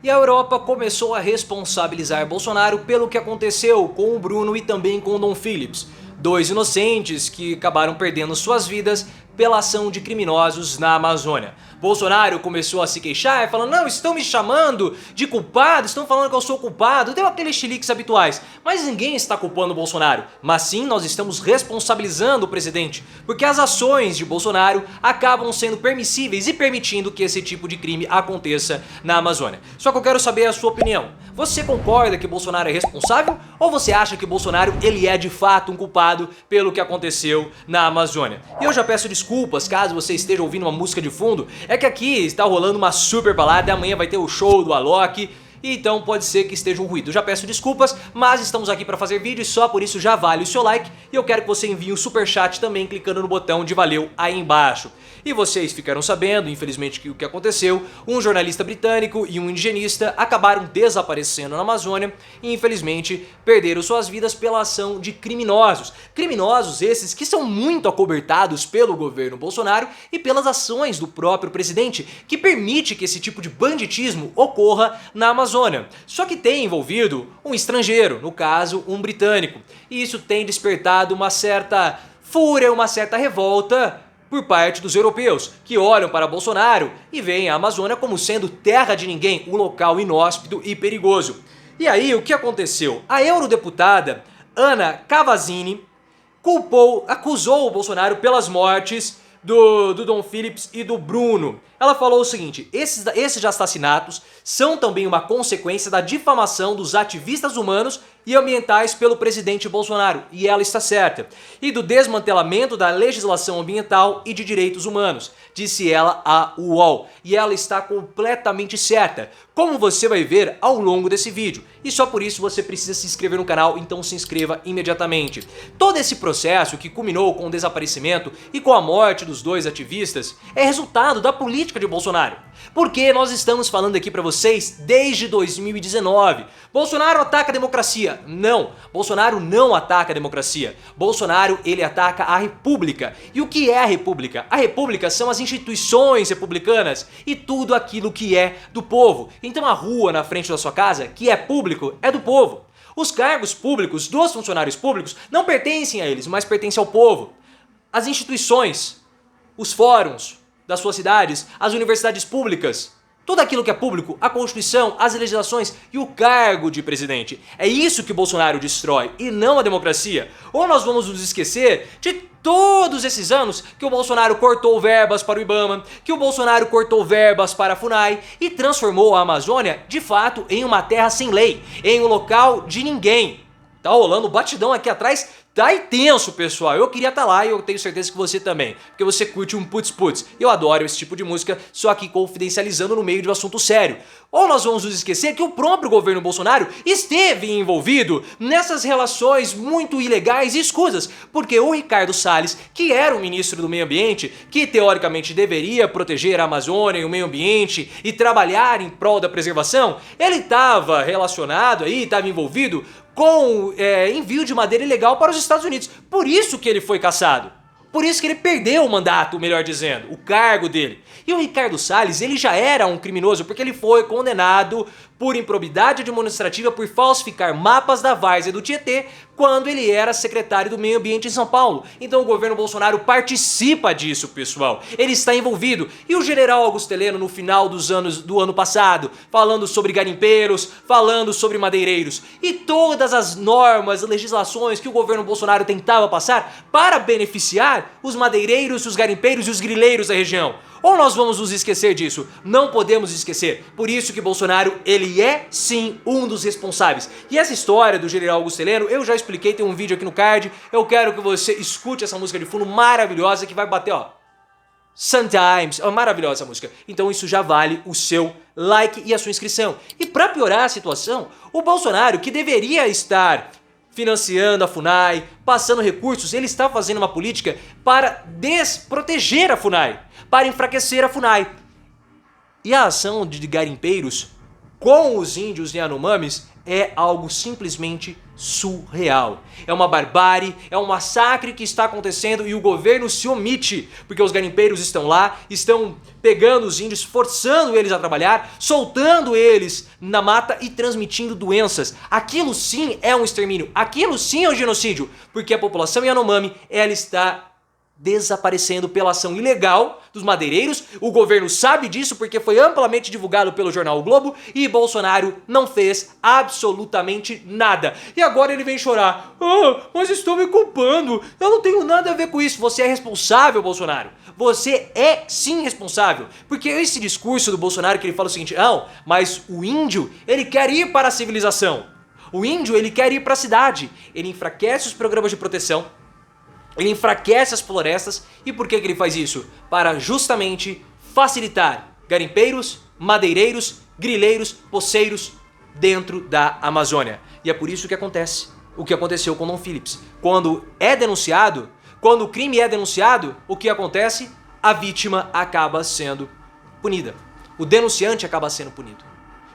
E a Europa começou a responsabilizar Bolsonaro pelo que aconteceu com o Bruno e também com o Dom Phillips, dois inocentes que acabaram perdendo suas vidas pela ação de criminosos na Amazônia. Bolsonaro começou a se queixar, falando: não, estão me chamando de culpado, estão falando que eu sou culpado, deu aqueles chiliques habituais. Mas ninguém está culpando o Bolsonaro, mas sim nós estamos responsabilizando o presidente, porque as ações de Bolsonaro acabam sendo permissíveis e permitindo que esse tipo de crime aconteça na Amazônia. Só que eu quero saber a sua opinião. Você concorda que Bolsonaro é responsável ou você acha que Bolsonaro ele é de fato um culpado pelo que aconteceu na Amazônia? E eu já peço desculpas caso você esteja ouvindo uma música de fundo, é que aqui está rolando uma super balada e amanhã vai ter o show do Alok, então pode ser que esteja um ruído. Eu já peço desculpas, mas estamos aqui para fazer vídeo e só por isso já vale o seu like e eu quero que você envie um superchat também clicando no botão de valeu aí embaixo. E vocês ficaram sabendo, infelizmente, que o que aconteceu, um jornalista britânico e um indigenista acabaram desaparecendo na Amazônia e infelizmente perderam suas vidas pela ação de criminosos. Criminosos esses que são muito acobertados pelo governo Bolsonaro e pelas ações do próprio presidente, que permite que esse tipo de banditismo ocorra na Amazônia. Só que tem envolvido um estrangeiro, no caso um britânico, e isso tem despertado uma certa fúria, uma certa revolta por parte dos europeus, que olham para Bolsonaro e veem a Amazônia como sendo terra de ninguém, um local inóspito e perigoso. E aí o que aconteceu? A eurodeputada Ana Cavazzini acusou o Bolsonaro pelas mortes do Dom Phillips e do Bruno. Ela falou o seguinte: esses assassinatos são também uma consequência da difamação dos ativistas humanos e ambientais pelo presidente Bolsonaro, e ela está certa, e do desmantelamento da legislação ambiental e de direitos humanos, disse ela à UOL, e ela está completamente certa, como você vai ver ao longo desse vídeo, e só por isso você precisa se inscrever no canal, então se inscreva imediatamente. Todo esse processo que culminou com o desaparecimento e com a morte dos dois ativistas é resultado da política de Bolsonaro, porque nós estamos falando aqui para vocês desde 2019. Bolsonaro ataca a democracia. Não, Bolsonaro não ataca a democracia. Bolsonaro, ele ataca a república. E o que é a república? A república são as instituições republicanas e tudo aquilo que é do povo. Então a rua na frente da sua casa, que é público, é do povo. Os cargos públicos dos funcionários públicos não pertencem a eles, mas pertencem ao povo. As instituições, os fóruns das suas cidades, as universidades públicas, tudo aquilo que é público, a Constituição, as legislações e o cargo de presidente. É isso que Bolsonaro destrói e não a democracia. Ou nós vamos nos esquecer de todos esses anos que o Bolsonaro cortou verbas para o IBAMA, que o Bolsonaro cortou verbas para a FUNAI e transformou a Amazônia de fato em uma terra sem lei, em um local de ninguém. Tá rolando batidão aqui atrás, tá intenso, pessoal. Eu queria estar lá e eu tenho certeza que você também, porque você curte um putz-putz. Eu adoro esse tipo de música, só que confidencializando no meio de um assunto sério. Ou nós vamos nos esquecer que o próprio governo Bolsonaro esteve envolvido nessas relações muito ilegais e escusas, porque o Ricardo Salles, que era o ministro do meio ambiente, que teoricamente deveria proteger a Amazônia e o meio ambiente e trabalhar em prol da preservação, ele estava relacionado aí, estava envolvido com envio de madeira ilegal para os Estados Unidos. Por isso que ele foi cassado. Por isso que ele perdeu o mandato, melhor dizendo, o cargo dele. E o Ricardo Salles, ele já era um criminoso porque ele foi condenado por improbidade administrativa por falsificar mapas da várzea do Tietê quando ele era secretário do Meio Ambiente em São Paulo. Então o governo Bolsonaro participa disso, pessoal. Ele está envolvido. E o general Augusto Heleno, no final do ano passado, falando sobre garimpeiros, falando sobre madeireiros e todas as normas, legislações que o governo Bolsonaro tentava passar para beneficiar os madeireiros, os garimpeiros e os grileiros da região. Ou nós vamos nos esquecer disso? Não podemos esquecer. Por isso que Bolsonaro, ele é sim um dos responsáveis. E essa história do general Augusto Heleno, eu já expliquei, tem um vídeo aqui no card. Eu quero que você escute essa música de fundo maravilhosa que vai bater, ó. Sometimes. É maravilhosa essa música. Então isso já vale o seu like e a sua inscrição. E para piorar a situação, o Bolsonaro, que deveria estar financiando a FUNAI, passando recursos, ele está fazendo uma política para desproteger a FUNAI, para enfraquecer a FUNAI. E a ação de garimpeiros com os índios Yanomamis é algo simplesmente surreal. É uma barbárie, é um massacre que está acontecendo e o governo se omite, porque os garimpeiros estão lá, estão pegando os índios, forçando eles a trabalhar, soltando eles na mata e transmitindo doenças. Aquilo sim é um extermínio, aquilo sim é um genocídio, porque a população Yanomami, ela está desaparecendo pela ação ilegal dos madeireiros. O governo sabe disso porque foi amplamente divulgado pelo jornal O Globo e Bolsonaro não fez absolutamente nada. E agora ele vem chorar. Ah, mas estão me culpando. Eu não tenho nada a ver com isso. Você é responsável, Bolsonaro. Você é sim responsável. Porque esse discurso do Bolsonaro que ele fala o seguinte: não, mas o índio, ele quer ir para a civilização. O índio, ele quer ir para a cidade. Ele enfraquece os programas de proteção. Ele enfraquece as florestas. E por que ele faz isso? Para justamente facilitar garimpeiros, madeireiros, grileiros, poceiros dentro da Amazônia. E é por isso que acontece o que aconteceu com Dom Phillips. Quando é denunciado, quando o crime é denunciado, o que acontece? A vítima acaba sendo punida. O denunciante acaba sendo punido.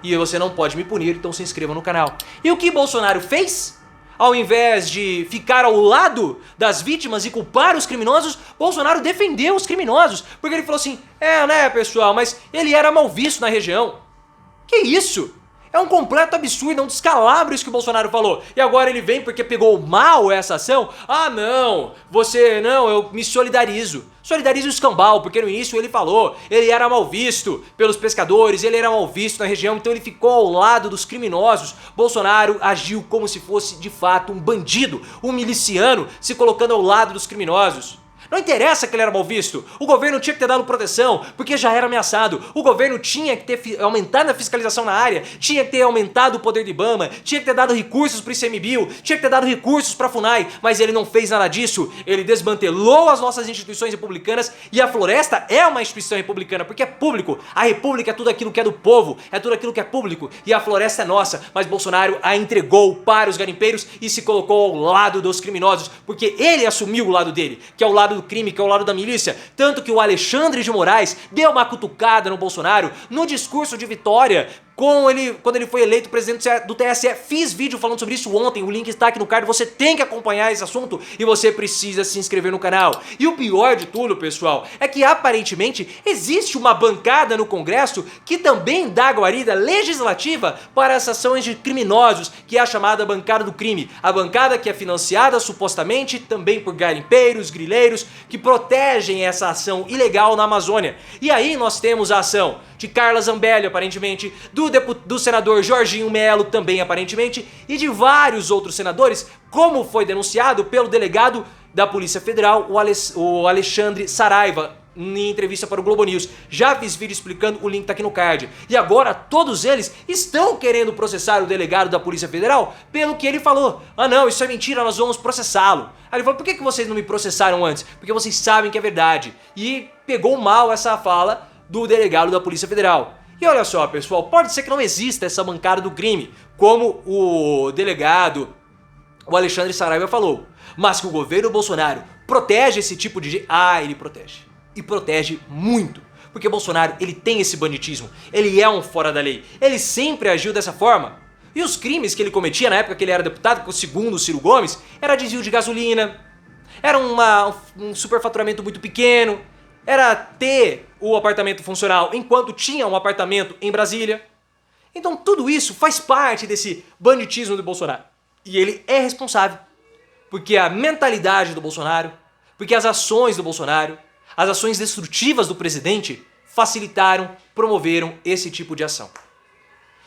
E você não pode me punir, então se inscreva no canal. E o que Bolsonaro fez? Ao invés de ficar ao lado das vítimas e culpar os criminosos, Bolsonaro defendeu os criminosos. Porque ele falou assim, né pessoal, mas ele era mal visto na região. Que isso? É um completo absurdo, é um descalabro isso que o Bolsonaro falou. E agora ele vem porque pegou mal essa ação? Ah não, eu me solidarizo. Solidarizo o escambau, porque no início ele falou, ele era mal visto pelos pescadores, ele era mal visto na região, então ele ficou ao lado dos criminosos. Bolsonaro agiu como se fosse de fato um bandido, um miliciano, se colocando ao lado dos criminosos. Não interessa que ele era mal visto, o governo tinha que ter dado proteção, porque já era ameaçado. O governo tinha que ter aumentado a fiscalização na área, tinha que ter aumentado o poder do IBAMA, tinha que ter dado recursos para o ICMBio, tinha que ter dado recursos para a FUNAI, mas ele não fez nada disso. Ele desmantelou as nossas instituições republicanas e a floresta é uma instituição republicana, porque é público. A república é tudo aquilo que é do povo, é tudo aquilo que é público e a floresta é nossa, mas Bolsonaro a entregou para os garimpeiros e se colocou ao lado dos criminosos, porque ele assumiu o lado dele, que é o lado do crime, que é o lado da milícia. Tanto que o Alexandre de Moraes deu uma cutucada no Bolsonaro no discurso de vitória quando ele foi eleito presidente do TSE. Fiz vídeo falando sobre isso ontem, o link está aqui no card, você tem que acompanhar esse assunto e você precisa se inscrever no canal. E o pior de tudo, pessoal, é que aparentemente existe uma bancada no Congresso que também dá guarida legislativa para essas ações de criminosos, que é a chamada bancada do crime. A bancada que é financiada supostamente também por garimpeiros, grileiros, que protegem essa ação ilegal na Amazônia. E aí nós temos a ação de Carla Zambelli, aparentemente, do senador Jorginho Melo, também aparentemente, e de vários outros senadores, como foi denunciado pelo delegado da Polícia Federal, o Alexandre Saraiva, em entrevista para o Globo News. Já fiz vídeo explicando, o link tá aqui no card. E agora todos eles estão querendo processar o delegado da Polícia Federal pelo que ele falou. Ah não, isso é mentira, nós vamos processá-lo. Aí ele falou, por que vocês não me processaram antes? Porque vocês sabem que é verdade. E pegou mal essa fala do delegado da Polícia Federal. E olha só, pessoal, pode ser que não exista essa bancada do crime, como o delegado, o Alexandre Saraiva falou, mas que o governo Bolsonaro protege esse tipo de... ele protege. E protege muito. Porque Bolsonaro, ele tem esse banditismo, ele é um fora da lei, ele sempre agiu dessa forma. E os crimes que ele cometia na época que ele era deputado, segundo o Ciro Gomes, era desvio de gasolina, era um superfaturamento muito pequeno, era ter o apartamento funcional enquanto tinha um apartamento em Brasília. Então tudo isso faz parte desse banditismo do Bolsonaro. E ele é responsável, porque a mentalidade do Bolsonaro, porque as ações do Bolsonaro, as ações destrutivas do presidente facilitaram, promoveram esse tipo de ação.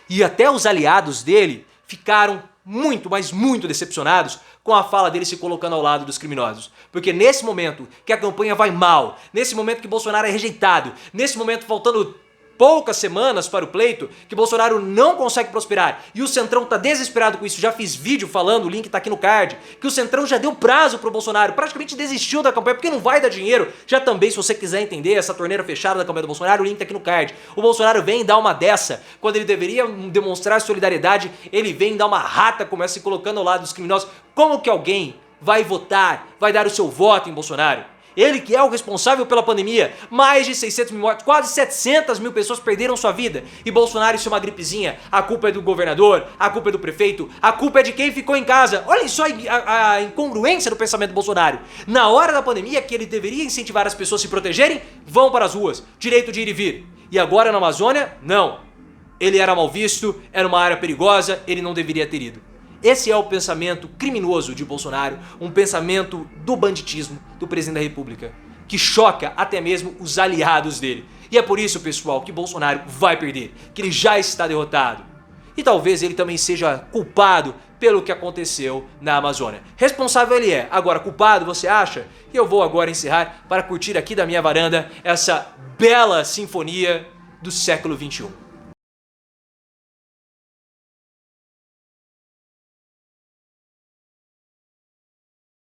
E até os aliados dele ficaram muito, mas muito decepcionados com a fala dele se colocando ao lado dos criminosos. Porque nesse momento que a campanha vai mal, nesse momento que Bolsonaro é rejeitado, nesse momento faltando poucas semanas para o pleito, que Bolsonaro não consegue prosperar e o Centrão tá desesperado com isso, já fiz vídeo falando, o link tá aqui no card, que o Centrão já deu prazo pro Bolsonaro, praticamente desistiu da campanha porque não vai dar dinheiro. Já também, se você quiser entender essa torneira fechada da campanha do Bolsonaro, o link tá aqui no card. O Bolsonaro vem dar uma dessa, quando ele deveria demonstrar solidariedade, ele vem dar uma rata, começa se colocando ao lado dos criminosos. Como que alguém vai votar, vai dar o seu voto em Bolsonaro? Ele que é o responsável pela pandemia, mais de 600 mil mortes, quase 700 mil pessoas perderam sua vida. E Bolsonaro, isso é uma gripezinha, a culpa é do governador, a culpa é do prefeito, a culpa é de quem ficou em casa. Olhem só a incongruência do pensamento do Bolsonaro. Na hora da pandemia, que ele deveria incentivar as pessoas a se protegerem, vão para as ruas, direito de ir e vir. E agora na Amazônia, não. Ele era mal visto, era uma área perigosa, ele não deveria ter ido. Esse é o pensamento criminoso de Bolsonaro, um pensamento do banditismo do presidente da República, que choca até mesmo os aliados dele. E é por isso, pessoal, que Bolsonaro vai perder, que ele já está derrotado. E talvez ele também seja culpado pelo que aconteceu na Amazônia. Responsável ele é, agora culpado você acha? E eu vou agora encerrar para curtir aqui da minha varanda essa bela sinfonia do século XXI.